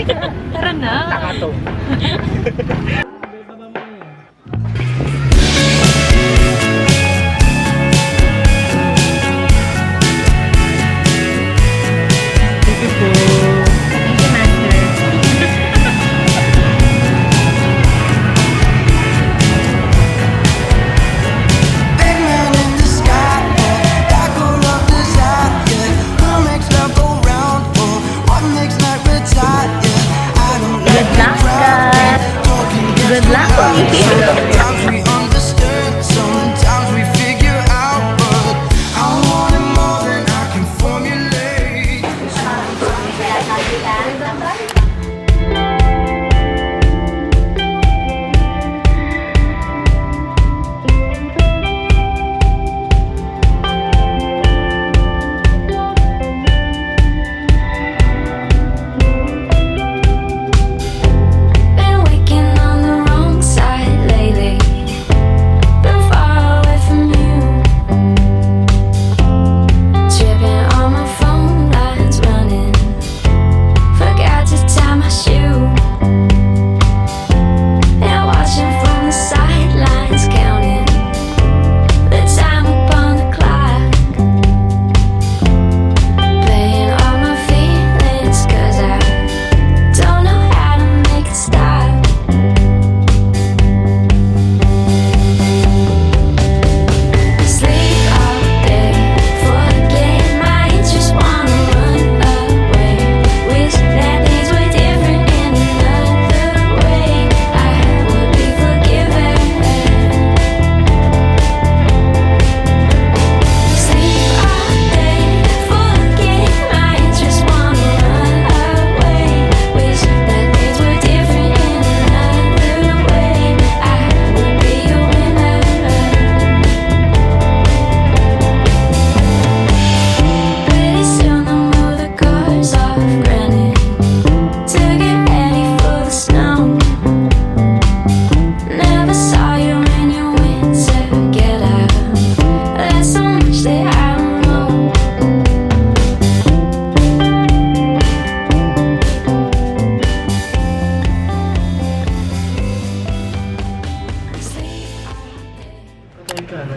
Tara na. Takato. Good luck po. Sometimes we understand, sometimes we figure out, but I want it more than I can formulate. Been waking on the wrong side lately. Been far away from you. Tripping on my phone lines running. Forgot to tie my shoe. And watching from the sidelines, counting the time upon the clock. Playing all my feelings 'cause I don't know how to make it stop. Sleep all day, forget my just wanna run away. Wish that things were different in another way. I would be forgiven. Sleep all day, forget my just wanna run away. Wish that things were different in another way. I would be a winner. Pretty soon I'll move the cars off granite to get ready for the snow. Never saw you when you went to get out. There's so much that I don't know.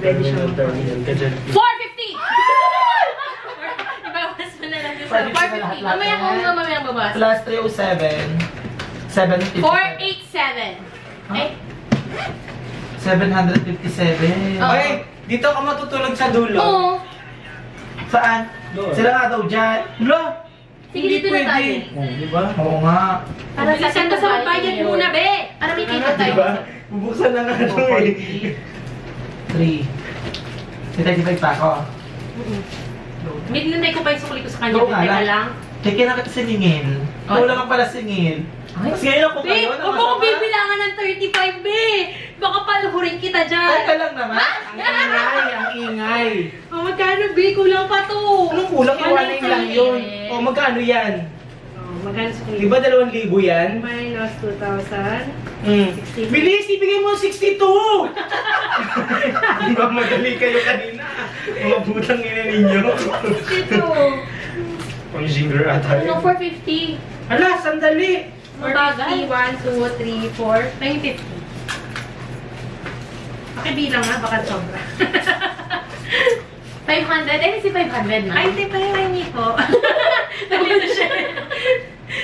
Ready siya. 450! Ibawas mo na lang yung 450. Mamaya ko nga mamaya babas. Plus 307. 757. 487. Ay, 757. Oo. Ay, dito ka matutulog sa dulo. oo. Saan? Sila nga daw dyan. Lo! Sige, dito na tayo. Oh, di ba? Oo nga. Para sa magbayad muna, be. Para may kita tayo. Diba? Bubuksan na nga ito eh. 3. 35 pa ako. Midnanay ko pa yung sukli ko sa kanya. Oo nga Teka lang. lang. Teka na kita siningin. Wala ka pala singin. Tapos ngayon ako Be, kayo na huwag mo bibilangan ng 35, be. Baka paluhurin kita dyan. Teka lang naman. Ang ingay, ang ingay. Oh, magkano, be? Kulang pa to. Anong kulang? Iwanin lang yun. O magkano yan? Oh, magkano sa Di ba 2,000 yan? Minus 2,000. Bilis! Ibigay mo 62! Di ba madali kayo kanina? Mga butang ina ninyo. Ito. Pang zinger ata So, yun. 450. Hala, sandali! 450, 1, 2, 3, 4, 950. Pakibilang nga, baka sobra. 500? Eh, si 500 na. Ay, hindi pa yung po. Nalito siya.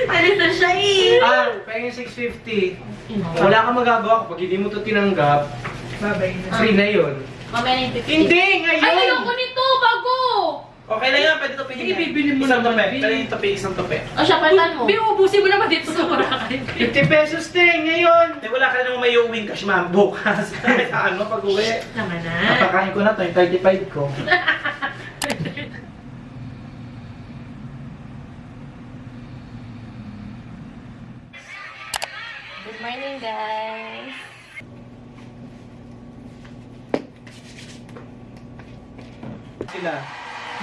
Nalito siya eh. Ah, pahingin 650. Wala kang magagawa kapag hindi mo ito tinanggap. Babay na. Free na yun. Mamaya na yung 50. Hindi! Ngayon! Ay, ayoko nito! Bago! Okay lang yan, pwede ito pingin. Ibibili mo Isang naman, tope. Bi. Kaya yung tope, isang tope. O siya, palitan mo. Biubusin mo naman dito sa Boracay. 50 pesos din ngayon! Eh, wala ka na naman may uwing cash, ma'am. Bukas. Saan mo pag uwi? Naman na. Napakain ko na to, yung 35 ko. Good morning, guys. Sila.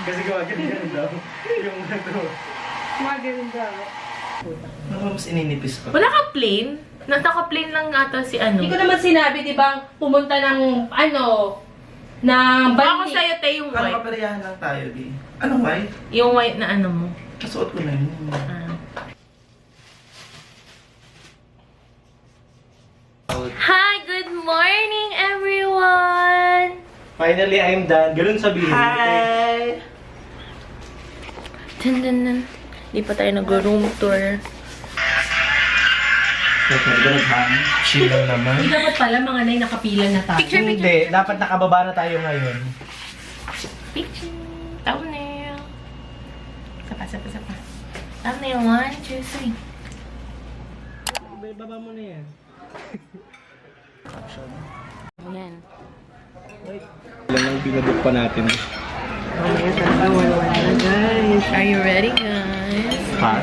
Kasi gumaganda daw. Yung ano. Maganda. Ano mas ininipis ko? Wala kang plane? Naka-plane lang ata si ano. Hindi ko naman sinabi, di ba, pumunta ng, ng Baka bandi. sa'yo, te, yung Ano white. kaperayahan lang tayo, di? Anong white? Yung white na ano mo. Kasuot ko na yun. Ah. out. Hi, good morning, everyone! Finally, I'm done. Ganun sabihin. Hi! Dun, dun, dun. Di pa tayo nag-room tour. Chill lang naman. Hindi dapat pala mga nay nakapilan na tayo. Hindi, dapat nakababa na tayo ngayon. Picture. Thumbnail. Isa pa. Thumbnail, 1, 2, 3. Baba mo na yan. Ayan. Ilan ang binabook pa natin? Are you ready, guys? Ha?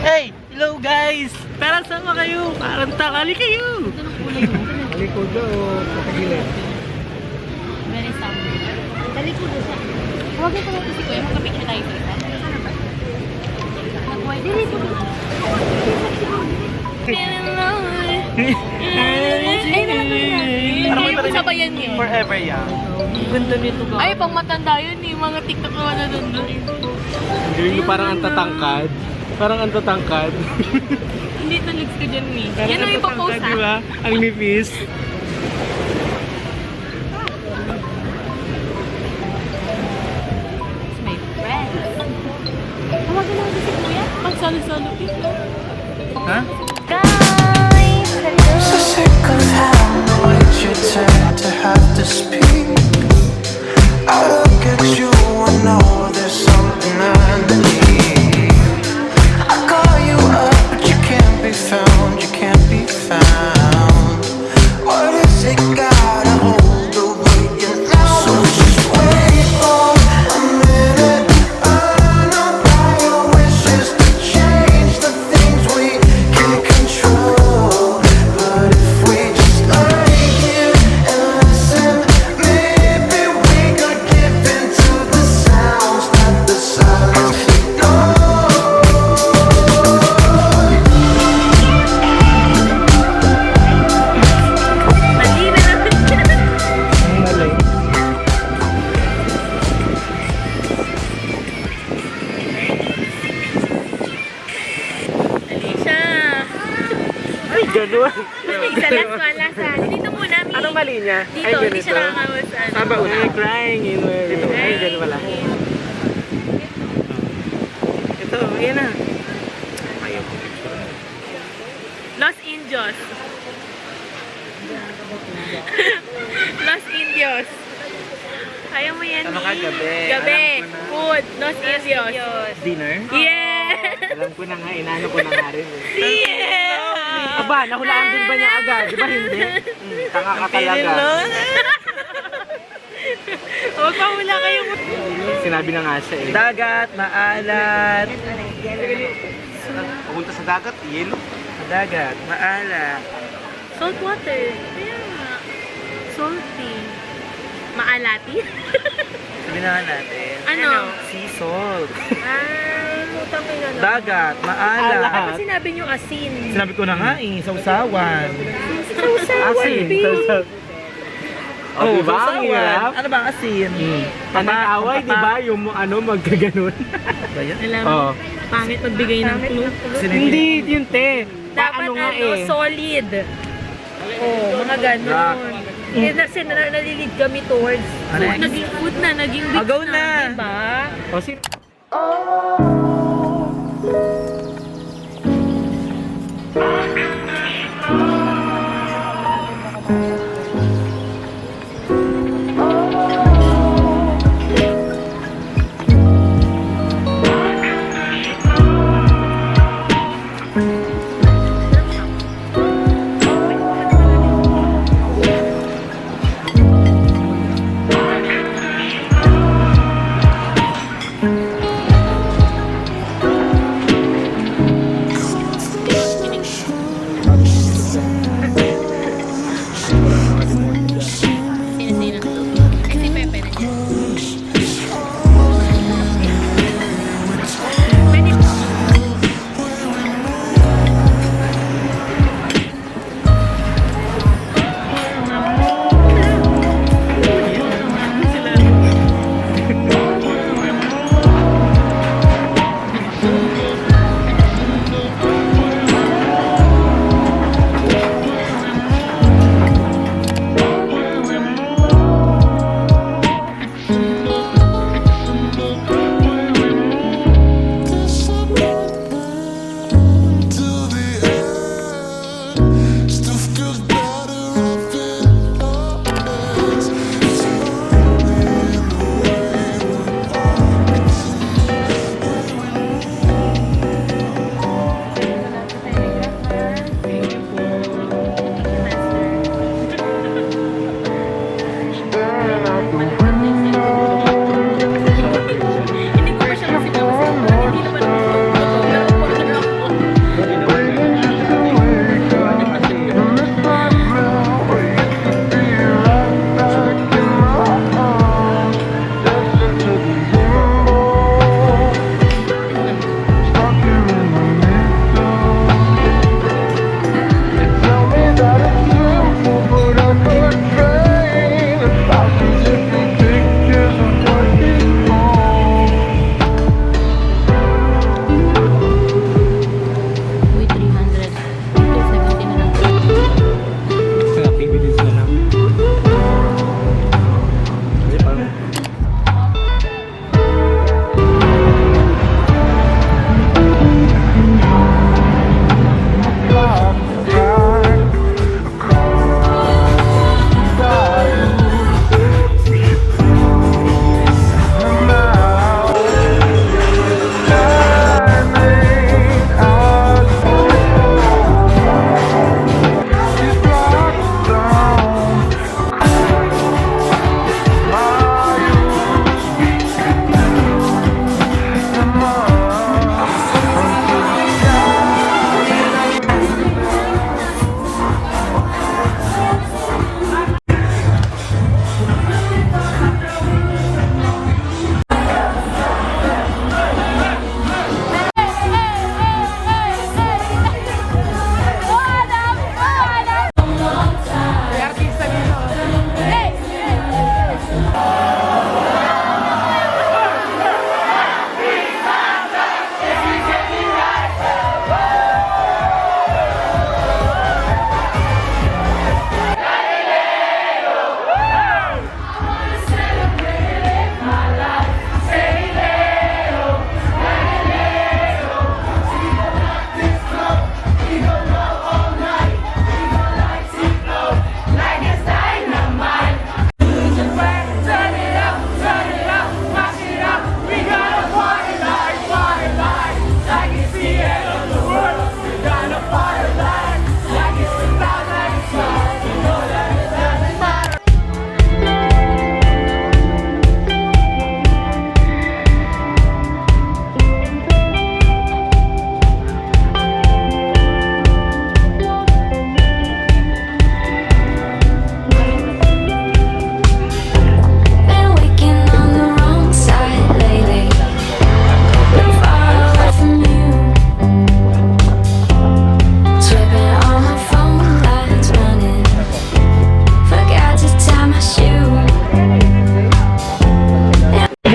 Hey! Hello guys! Tara sama kayo! Parang takali kayo! Talikod o patagilid? Very somber. Talikod siya. Huwag na pala si Kuya. Magka-picture tayo sa isa. Nag-white. Talikod siya. Ay, naman sabayan yun. Forever young. Ganda nito ka. Ay, pang matanda yun eh. Mga TikTok na wala doon. Hindi parang ang tatangkad. Parang ang tatangkad. Hindi tulogs ka dyan eh. Yan ang ipapost ha. Diba? Ang nipis. My friends. Tawagan lang si Kuya. Magsalo-salo kita. Ha? Guys! So sick of having to wait your turn to have to speak. I look at you and know there's something underneath. I call you up, but you can't be found. You can't be found. What is it gotta hold the weight you now? So just wait for a minute. Burn up by your wishes to change the things we can't control. But if we just lie here and listen, maybe we could give into the sounds that the silence ignores. Mali na naman. Malay. Mali siya. Ay, ganun. Sa last one, last one. Dito muna, Mi. Anong mali niya? Dito, hindi siya nakakawas sa ano. Saan ba una? I'm crying in where? Dito. Ay, ganun wala. Ito, ayan na. Ayaw ko. Los Indios. Los Indios. Ayaw mo yan, Ano ka, Mi. gabi? Gabi. Alam ko na. Food. Los Indios. Dinner? Yeah! Alam ko na nga, inano ko na nga rin. Yeah! Aba, nahulaan din ba niya agad? Di ba hindi? Tanga ka talaga. Huwag pa hula kayo. Sinabi na nga siya eh. Dagat, maalat. Pumunta sa dagat, yelo. Dagat, maalat. Salt water. Kaya nga. Salty. Maalati? Sabi na nga natin. Ano? Sea salt. Ay, utang ko na. Dagat, maalat. Bakit sinabi niyo asin? Sinabi ko na nga eh, sausawan. Sausawan, babe. Oh, diba? Ang hirap. Ano ba ang asin? Panag-away, di ba? Yung ano, magkaganon. Ba yan? Alam mo, pangit magbigay ng clue. Hindi, yun te. Dapat solid. Oh, mga ganon. Kasi nalilid kami towards Ano food. yan? Naging food na, naging beach Agaw na, na. diba? O, sino?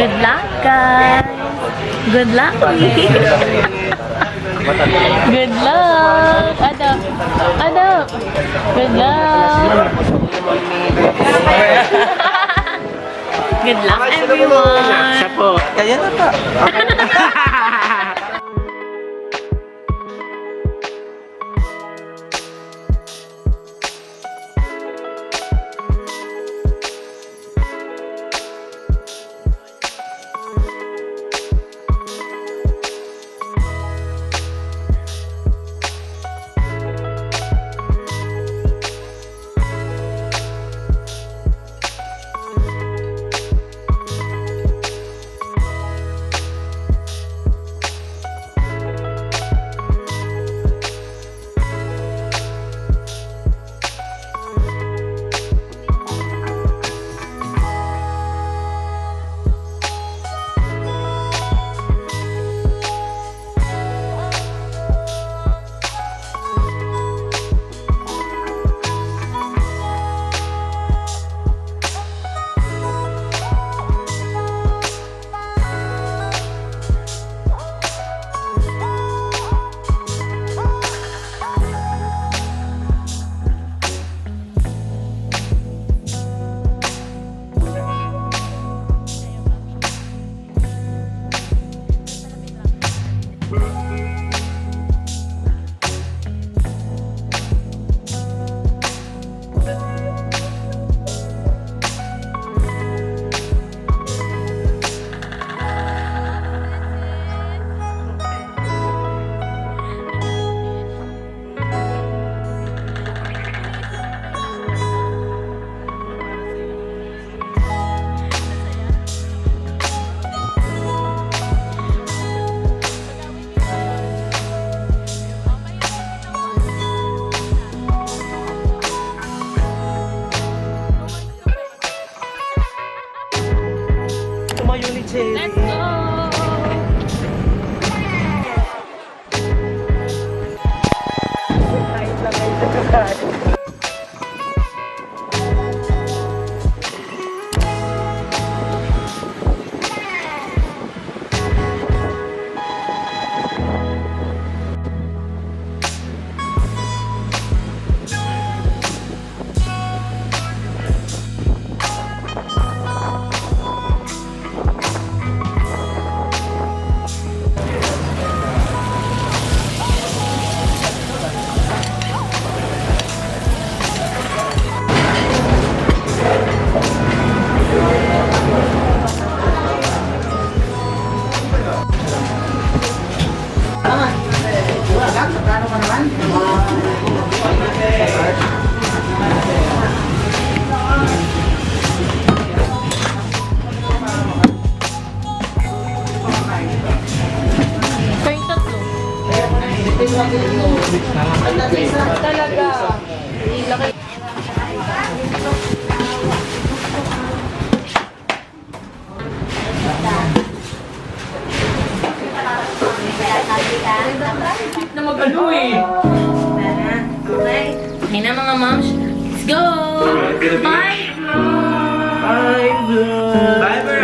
Good luck, guys. Good luck. Good luck. Adap. Good luck. Good luck, everyone. Siya po. Kaya na pa. Let's go! Talaga. Na mag-ano eh. Okay. Okay na mga moms. Let's go! Bye! Bye, vlog! Bye,